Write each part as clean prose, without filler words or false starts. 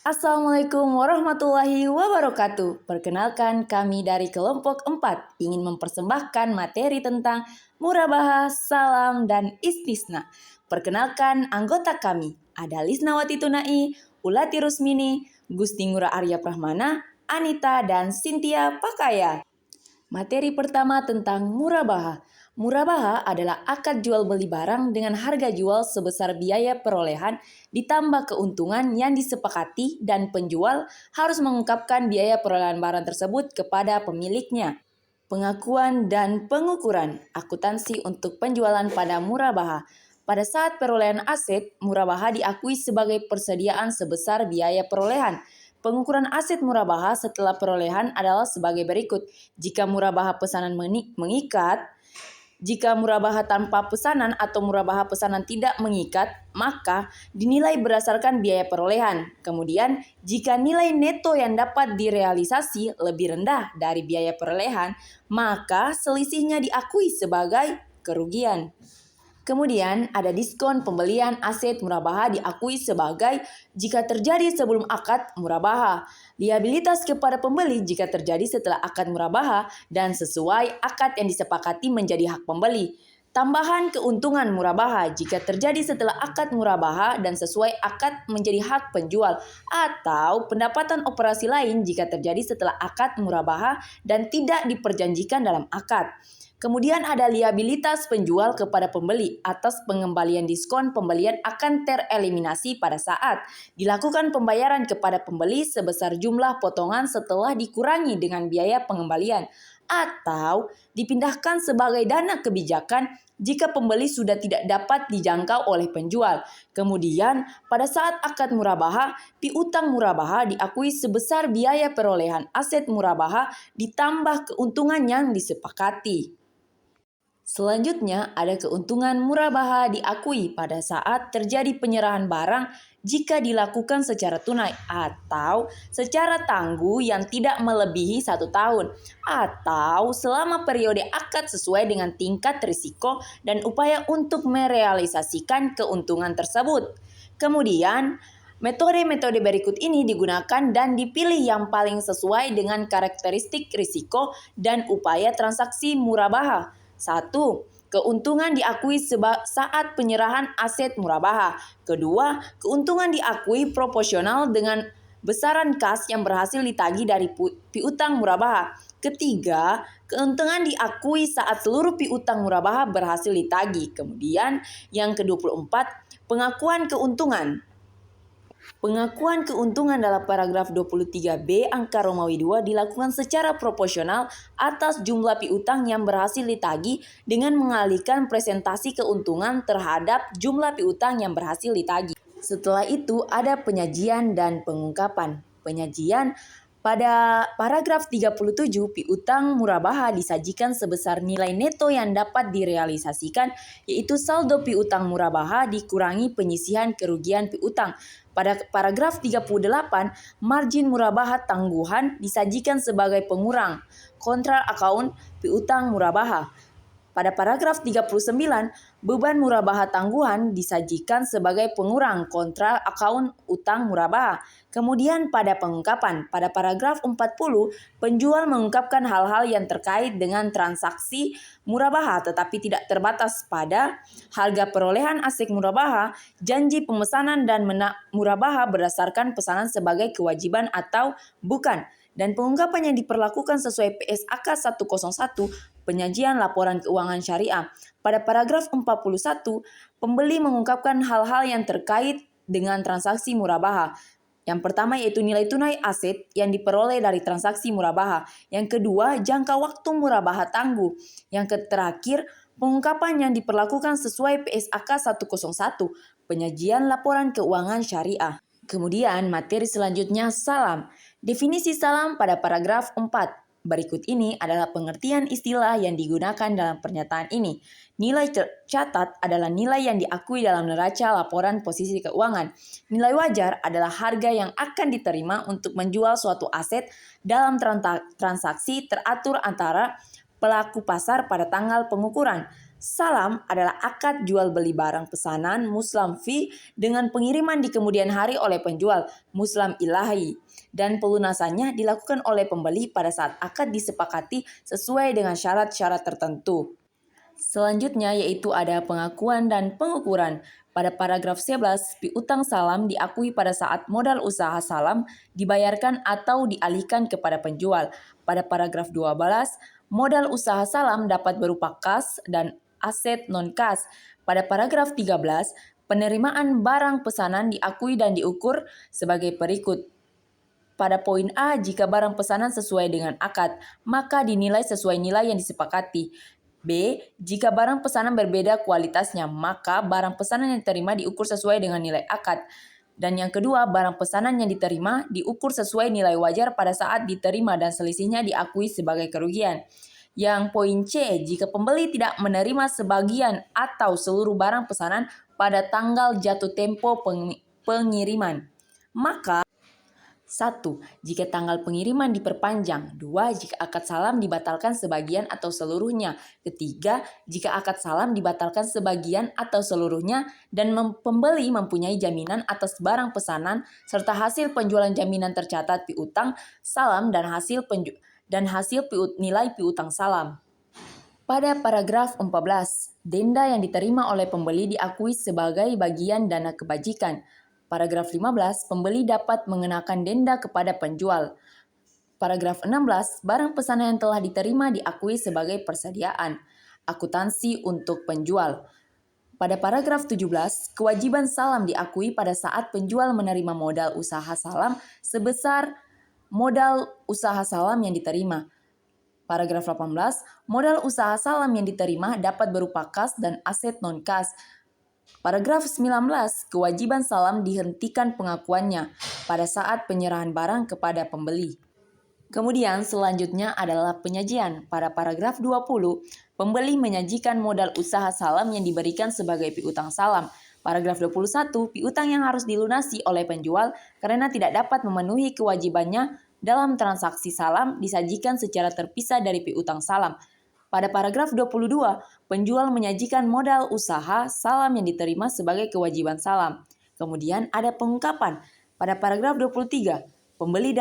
Assalamualaikum warahmatullahi wabarakatuh. Perkenalkan, kami dari kelompok 4 ingin mempersembahkan materi tentang murabaha, salam, dan istisna. Perkenalkan anggota kami, ada Lisnawati Tunai, Ulati Rusmini, Gusti Ngura Arya Prahmana, Anita, dan Cynthia Pakaya. Materi pertama tentang murabaha. Murabaha adalah akad jual beli barang dengan harga jual sebesar biaya perolehan ditambah keuntungan yang disepakati dan penjual harus mengungkapkan biaya perolehan barang tersebut kepada pemiliknya. Pengakuan dan pengukuran akuntansi untuk penjualan pada murabaha. Pada saat perolehan aset, murabaha diakui sebagai persediaan sebesar biaya perolehan. Pengukuran aset murabaha setelah perolehan adalah sebagai berikut. Jika murabaha pesanan mengikat, jika murabaha tanpa pesanan atau murabaha pesanan tidak mengikat, maka dinilai berdasarkan biaya perolehan. Kemudian, jika nilai neto yang dapat direalisasi lebih rendah dari biaya perolehan, maka selisihnya diakui sebagai kerugian. Kemudian ada diskon pembelian aset murabaha diakui sebagai jika terjadi sebelum akad murabaha. Liabilitas kepada pembeli jika terjadi setelah akad murabaha dan sesuai akad yang disepakati menjadi hak pembeli. Tambahan keuntungan murabaha jika terjadi setelah akad murabaha dan sesuai akad menjadi hak penjual, atau pendapatan operasi lain jika terjadi setelah akad murabaha dan tidak diperjanjikan dalam akad. Kemudian ada liabilitas penjual kepada pembeli atas pengembalian diskon pembelian akan tereliminasi pada saat dilakukan pembayaran kepada pembeli sebesar jumlah potongan setelah dikurangi dengan biaya pengembalian atau dipindahkan sebagai dana kebijakan jika pembeli sudah tidak dapat dijangkau oleh penjual. Kemudian pada saat akad murabaha, piutang murabaha diakui sebesar biaya perolehan aset murabaha ditambah keuntungan yang disepakati. Selanjutnya, ada keuntungan murabaha diakui pada saat terjadi penyerahan barang jika dilakukan secara tunai atau secara tangguh yang tidak melebihi 1 tahun atau selama periode akad sesuai dengan tingkat risiko dan upaya untuk merealisasikan keuntungan tersebut. Kemudian, metode-metode berikut ini digunakan dan dipilih yang paling sesuai dengan karakteristik risiko dan upaya transaksi murabaha. 1. Keuntungan diakui saat penyerahan aset murabaha. Kedua, keuntungan diakui proporsional dengan besaran kas yang berhasil ditagih dari piutang murabaha. Ketiga, keuntungan diakui saat seluruh piutang murabaha berhasil ditagih. Kemudian, yang ke-24, pengakuan keuntungan. Pengakuan keuntungan dalam paragraf 23B angka Romawi 2 dilakukan secara proporsional atas jumlah piutang yang berhasil ditagih dengan mengalihkan presentasi keuntungan terhadap jumlah piutang yang berhasil ditagih. Setelah itu ada penyajian dan pengungkapan. Penyajian pada paragraf 37, piutang murabaha disajikan sebesar nilai neto yang dapat direalisasikan, yaitu saldo piutang murabaha dikurangi penyisihan kerugian piutang. Pada paragraf 38, margin murabaha tangguhan disajikan sebagai pengurang kontra account piutang murabaha. Pada paragraf 39, beban murabaha tangguhan disajikan sebagai pengurang kontra akun utang murabaha. Kemudian pada pengungkapan, pada paragraf 40, penjual mengungkapkan hal-hal yang terkait dengan transaksi murabaha tetapi tidak terbatas pada harga perolehan aset murabaha, janji pemesanan dan murabaha berdasarkan pesanan sebagai kewajiban atau bukan. Dan pengungkapan yang diperlakukan sesuai PSAK 101, penyajian laporan keuangan syariah. Pada paragraf 41, pembeli mengungkapkan hal-hal yang terkait dengan transaksi murabaha. Yang pertama yaitu nilai tunai aset yang diperoleh dari transaksi murabaha. Yang kedua, jangka waktu murabaha tangguh. Yang terakhir, pengungkapan yang diperlakukan sesuai PSAK 101, penyajian laporan keuangan syariah. Kemudian materi selanjutnya salam. Definisi salam pada paragraf 4. Berikut ini adalah pengertian istilah yang digunakan dalam pernyataan ini. Nilai tercatat adalah nilai yang diakui dalam neraca laporan posisi keuangan. Nilai wajar adalah harga yang akan diterima untuk menjual suatu aset dalam transaksi teratur antara pelaku pasar pada tanggal pengukuran. Salam adalah akad jual beli barang pesanan muslam fee dengan pengiriman di kemudian hari oleh penjual muslam ilahi dan pelunasannya dilakukan oleh pembeli pada saat akad disepakati sesuai dengan syarat-syarat tertentu. Selanjutnya yaitu ada pengakuan dan pengukuran. Pada paragraf 11, piutang salam diakui pada saat modal usaha salam dibayarkan atau dialihkan kepada penjual. Pada paragraf 12, modal usaha salam dapat berupa kas dan aset non-kas. Pada paragraf 13, penerimaan barang pesanan diakui dan diukur sebagai berikut. Pada poin A, jika barang pesanan sesuai dengan akad, maka dinilai sesuai nilai yang disepakati. B, jika barang pesanan berbeda kualitasnya, maka barang pesanan yang diterima diukur sesuai dengan nilai akad. Dan yang kedua, barang pesanan yang diterima diukur sesuai nilai wajar pada saat diterima dan selisihnya diakui sebagai kerugian. Yang poin C, jika pembeli tidak menerima sebagian atau seluruh barang pesanan pada tanggal jatuh tempo pengiriman, maka 1. Jika tanggal pengiriman diperpanjang. 2. Jika akad salam dibatalkan sebagian atau seluruhnya. 3. Jika akad salam dibatalkan sebagian atau seluruhnya dan pembeli mempunyai jaminan atas barang pesanan serta hasil penjualan jaminan tercatat piutang salam dan hasil nilai piutang salam. Pada paragraf 14, denda yang diterima oleh pembeli diakui sebagai bagian dana kebajikan. Paragraf 15, pembeli dapat mengenakan denda kepada penjual. Paragraf 16, barang pesanan yang telah diterima diakui sebagai persediaan. Akuntansi untuk penjual. Pada paragraf 17, kewajiban salam diakui pada saat penjual menerima modal usaha salam sebesar modal usaha salam yang diterima. Paragraf 18, modal usaha salam yang diterima dapat berupa kas dan aset non-kas. Paragraf 19, kewajiban salam dihentikan pengakuannya pada saat penyerahan barang kepada pembeli. Kemudian selanjutnya adalah penyajian. Pada paragraf 20, pembeli menyajikan modal usaha salam yang diberikan sebagai piutang salam. Paragraf 21, piutang yang harus dilunasi oleh penjual karena tidak dapat memenuhi kewajibannya dalam transaksi salam disajikan secara terpisah dari piutang salam. Pada paragraf 22, penjual menyajikan modal usaha salam yang diterima sebagai kewajiban salam. Kemudian ada pengungkapan. Pada paragraf 23, pembeli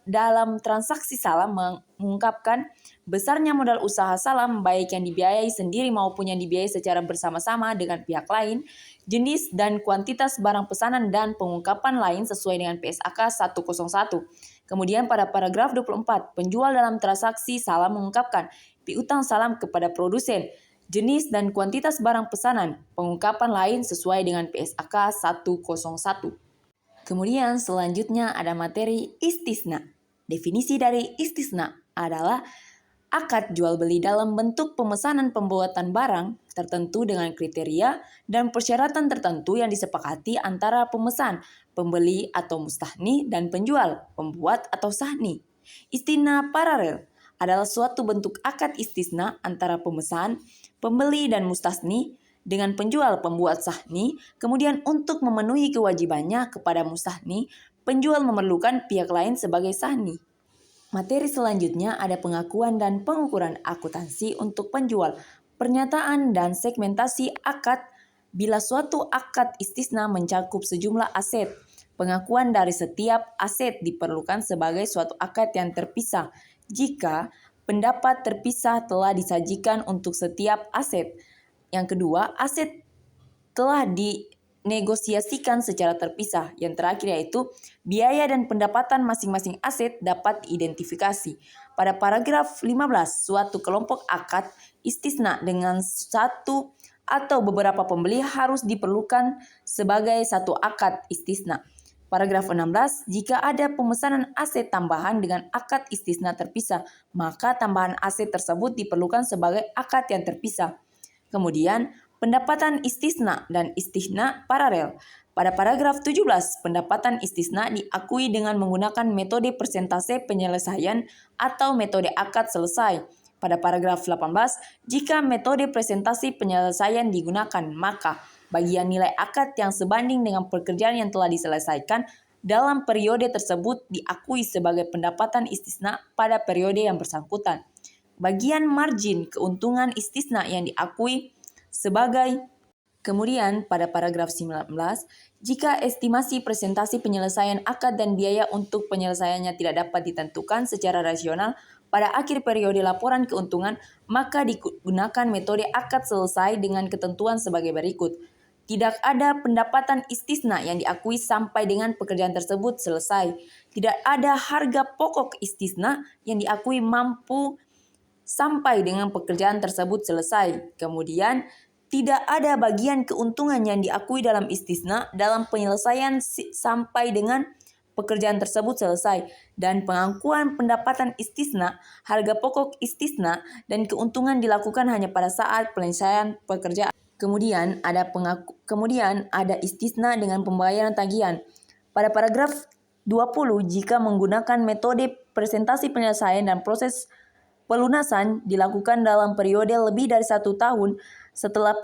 dalam transaksi salam mengungkapkan besarnya modal usaha salam baik yang dibiayai sendiri maupun yang dibiayai secara bersama-sama dengan pihak lain, jenis dan kuantitas barang pesanan dan pengungkapan lain sesuai dengan PSAK 101. Kemudian pada paragraf 24, penjual dalam transaksi salam mengungkapkan piutang salam kepada produsen, jenis dan kuantitas barang pesanan, pengungkapan lain sesuai dengan PSAK 101. Kemudian selanjutnya ada materi istisna. Definisi dari istisna adalah akad jual beli dalam bentuk pemesanan pembuatan barang tertentu dengan kriteria dan persyaratan tertentu yang disepakati antara pemesan, pembeli atau mustahni dan penjual, pembuat atau sahni. Istisna paralel adalah suatu bentuk akad istisna antara pemesan, pembeli dan mustahni dengan penjual pembuat sahni. Kemudian untuk memenuhi kewajibannya kepada mustahni, penjual memerlukan pihak lain sebagai sahni. Materi selanjutnya ada pengakuan dan pengukuran akuntansi untuk penjual, pernyataan dan segmentasi akad bila suatu akad istisna mencakup sejumlah aset. Pengakuan dari setiap aset diperlukan sebagai suatu akad yang terpisah jika pendapat terpisah telah disajikan untuk setiap aset. Yang kedua, aset telah negosiasikan secara terpisah. Yang terakhir yaitu biaya dan pendapatan masing-masing aset dapat diidentifikasi. Pada paragraf 15, suatu kelompok akad istisna dengan satu atau beberapa pembeli harus diperlukan sebagai satu akad istisna. Paragraf 16, jika ada pemesanan aset tambahan dengan akad istisna terpisah, maka tambahan aset tersebut diperlukan sebagai akad yang terpisah. Kemudian, pendapatan istisna dan istisna paralel. Pada paragraf 17, pendapatan istisna diakui dengan menggunakan metode persentase penyelesaian atau metode akad selesai. Pada paragraf 18, jika metode presentasi penyelesaian digunakan, maka bagian nilai akad yang sebanding dengan pekerjaan yang telah diselesaikan dalam periode tersebut diakui sebagai pendapatan istisna pada periode yang bersangkutan. Bagian margin keuntungan istisna yang diakui sebagai. Kemudian pada paragraf 19, jika estimasi presentasi penyelesaian akad dan biaya untuk penyelesaiannya tidak dapat ditentukan secara rasional pada akhir periode laporan keuntungan, maka digunakan metode akad selesai dengan ketentuan sebagai berikut. Tidak ada pendapatan istisna yang diakui sampai dengan pekerjaan tersebut selesai. Tidak ada harga pokok istisna yang diakui mampu sampai dengan pekerjaan tersebut selesai. Kemudian, tidak ada bagian keuntungan yang diakui dalam istisna dalam penyelesaian sampai dengan pekerjaan tersebut selesai, dan pengakuan pendapatan istisna, harga pokok istisna, dan keuntungan dilakukan hanya pada saat penyelesaian pekerjaan. Kemudian ada istisna dengan pembayaran tagihan. Pada paragraf 20, jika menggunakan metode presentasi penyelesaian dan proses pelunasan dilakukan dalam periode lebih dari 1 tahun setelah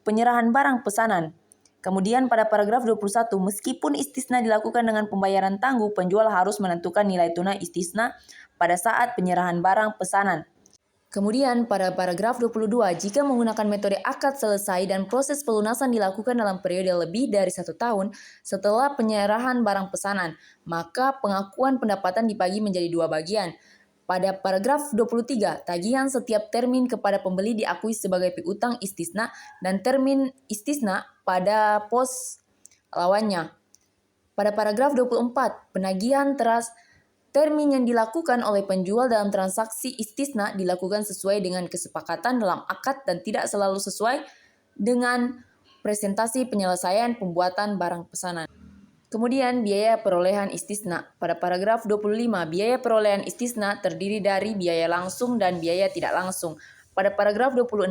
penyerahan barang pesanan. Kemudian pada paragraf 21, meskipun istisna dilakukan dengan pembayaran tangguh, penjual harus menentukan nilai tunai istisna pada saat penyerahan barang pesanan. Kemudian pada paragraf 22, jika menggunakan metode akad selesai dan proses pelunasan dilakukan dalam periode lebih dari 1 tahun setelah penyerahan barang pesanan, maka pengakuan pendapatan dibagi menjadi 2 bagian. Pada paragraf 23, tagihan setiap termin kepada pembeli diakui sebagai piutang istisna dan termin istisna pada pos lawannya. Pada paragraf 24, penagihan termin yang dilakukan oleh penjual dalam transaksi istisna dilakukan sesuai dengan kesepakatan dalam akad dan tidak selalu sesuai dengan presentasi penyelesaian pembuatan barang pesanan. Kemudian biaya perolehan istisna. Pada paragraf 25, biaya perolehan istisna terdiri dari biaya langsung dan biaya tidak langsung. Pada paragraf 26,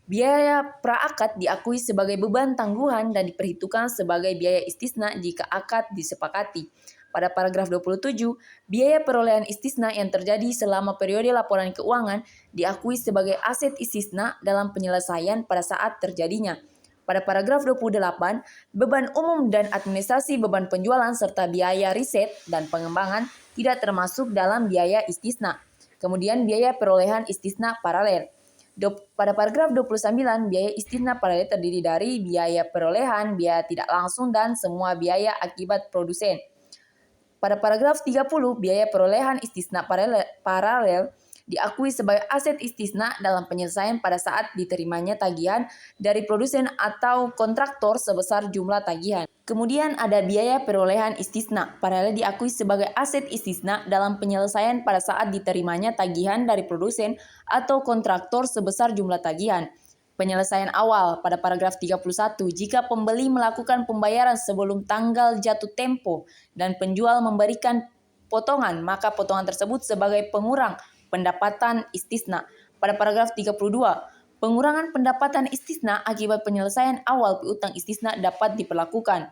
biaya praakad diakui sebagai beban tangguhan dan diperhitungkan sebagai biaya istisna jika akad disepakati. Pada paragraf 27, biaya perolehan istisna yang terjadi selama periode laporan keuangan diakui sebagai aset istisna dalam penyelesaian pada saat terjadinya. Pada paragraf 28, beban umum dan administrasi beban penjualan serta biaya riset dan pengembangan tidak termasuk dalam biaya istisna. Kemudian biaya perolehan istisna paralel. Pada paragraf 29, biaya istisna paralel terdiri dari biaya perolehan, biaya tidak langsung, dan semua biaya akibat produsen. Pada paragraf 30, biaya perolehan istisna paralel diakui sebagai aset istisna dalam penyelesaian pada saat diterimanya tagihan dari produsen atau kontraktor sebesar jumlah tagihan. Kemudian ada biaya perolehan istisna paralel diakui sebagai aset istisna dalam penyelesaian pada saat diterimanya tagihan dari produsen atau kontraktor sebesar jumlah tagihan. Penyelesaian awal pada paragraf 31, jika pembeli melakukan pembayaran sebelum tanggal jatuh tempo dan penjual memberikan potongan, maka potongan tersebut sebagai pengurang pendapatan istisna. Pada paragraf 32, pengurangan pendapatan istisna akibat penyelesaian awal piutang istisna dapat diperlakukan.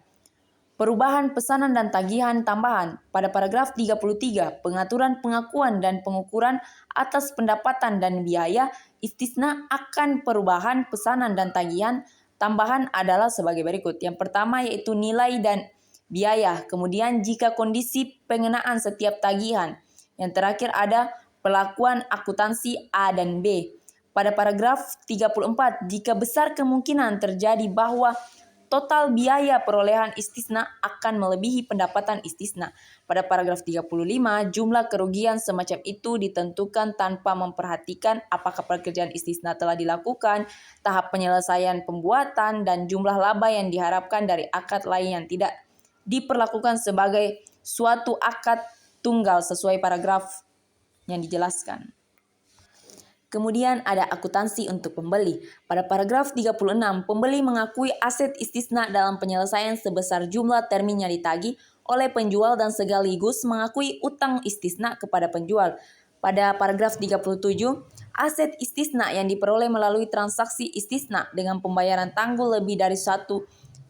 Perubahan pesanan dan tagihan tambahan. Pada paragraf 33, pengaturan pengakuan dan pengukuran atas pendapatan dan biaya istisna akan perubahan pesanan dan tagihan tambahan adalah sebagai berikut. Yang pertama yaitu nilai dan biaya. Kemudian jika kondisi pengenaan setiap tagihan. Yang terakhir ada perlakuan akuntansi A dan B. Pada paragraf 34, jika besar kemungkinan terjadi bahwa total biaya perolehan istisna akan melebihi pendapatan istisna. Pada paragraf 35, jumlah kerugian semacam itu ditentukan tanpa memperhatikan apakah pekerjaan istisna telah dilakukan, tahap penyelesaian pembuatan, dan jumlah laba yang diharapkan dari akad lain yang tidak diperlakukan sebagai suatu akad tunggal sesuai paragraf yang dijelaskan. Kemudian ada akuntansi untuk pembeli. Pada paragraf 36, pembeli mengakui aset istisna dalam penyelesaian sebesar jumlah termin yang ditagih oleh penjual dan sekaligus mengakui utang istisna kepada penjual. Pada paragraf 37, aset istisna yang diperoleh melalui transaksi istisna dengan pembayaran tangguh lebih dari 1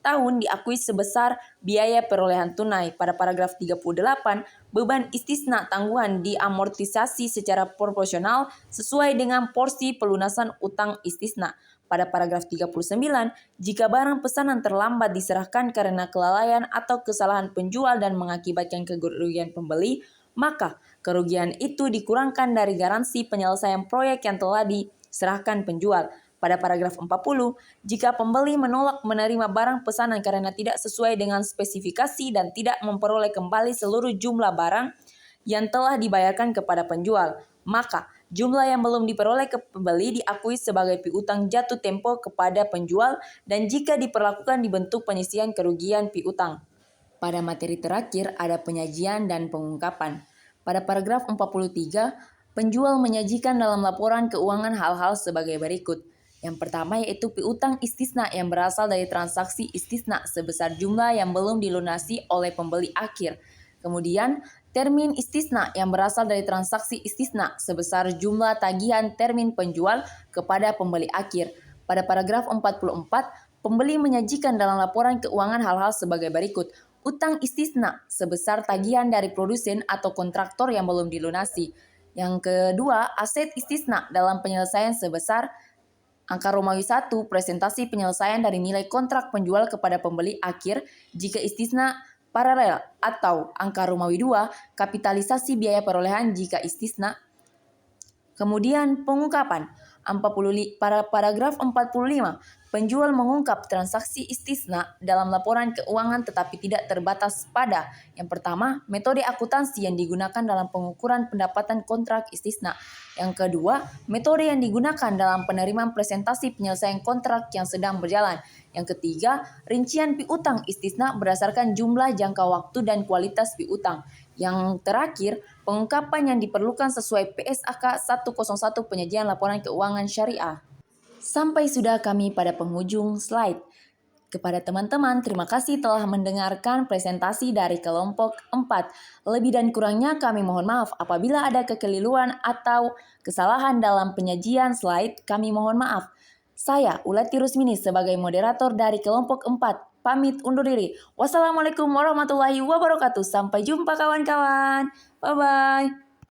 tahun diakui sebesar biaya perolehan tunai. Pada paragraf 38, beban istisna tangguhan diamortisasi secara proporsional sesuai dengan porsi pelunasan utang istisna. Pada paragraf 39, jika barang pesanan terlambat diserahkan karena kelalaian atau kesalahan penjual dan mengakibatkan kerugian pembeli, maka kerugian itu dikurangkan dari garansi penyelesaian proyek yang telah diserahkan penjual. Pada paragraf 40, jika pembeli menolak menerima barang pesanan karena tidak sesuai dengan spesifikasi dan tidak memperoleh kembali seluruh jumlah barang yang telah dibayarkan kepada penjual, maka jumlah yang belum diperoleh ke pembeli diakui sebagai piutang jatuh tempo kepada penjual dan jika diperlakukan dibentuk penyisihan kerugian piutang. Pada materi terakhir ada penyajian dan pengungkapan. Pada paragraf 43, penjual menyajikan dalam laporan keuangan hal-hal sebagai berikut. Yang pertama yaitu piutang istisna yang berasal dari transaksi istisna sebesar jumlah yang belum dilunasi oleh pembeli akhir. Kemudian, termin istisna yang berasal dari transaksi istisna sebesar jumlah tagihan termin penjual kepada pembeli akhir. Pada paragraf 44, pembeli menyajikan dalam laporan keuangan hal-hal sebagai berikut. Utang istisna sebesar tagihan dari produsen atau kontraktor yang belum dilunasi. Yang kedua, aset istisna dalam penyelesaian sebesar angka Romawi 1, presentasi penyelesaian dari nilai kontrak penjual kepada pembeli akhir jika istisna paralel, atau angka Romawi 2, kapitalisasi biaya perolehan jika istisna. Kemudian pengungkapan. Pada paragraf 45, penjual mengungkap transaksi istisna dalam laporan keuangan tetapi tidak terbatas pada yang pertama, metode akuntansi yang digunakan dalam pengukuran pendapatan kontrak istisna. Yang kedua, metode yang digunakan dalam penerimaan presentasi penyelesaian kontrak yang sedang berjalan. Yang ketiga, rincian piutang istisna berdasarkan jumlah jangka waktu dan kualitas piutang. Yang terakhir, pengungkapan yang diperlukan sesuai PSAK 101 penyajian laporan keuangan syariah. Sampai sudah kami pada penghujung slide. Kepada teman-teman, terima kasih telah mendengarkan presentasi dari kelompok 4. Lebih dan kurangnya kami mohon maaf apabila ada kekeliruan atau kesalahan dalam penyajian slide, kami mohon maaf. Saya, Ulati Rusmini, sebagai moderator dari kelompok 4, pamit undur diri. Wassalamualaikum warahmatullahi wabarakatuh. Sampai jumpa kawan-kawan. Bye-bye.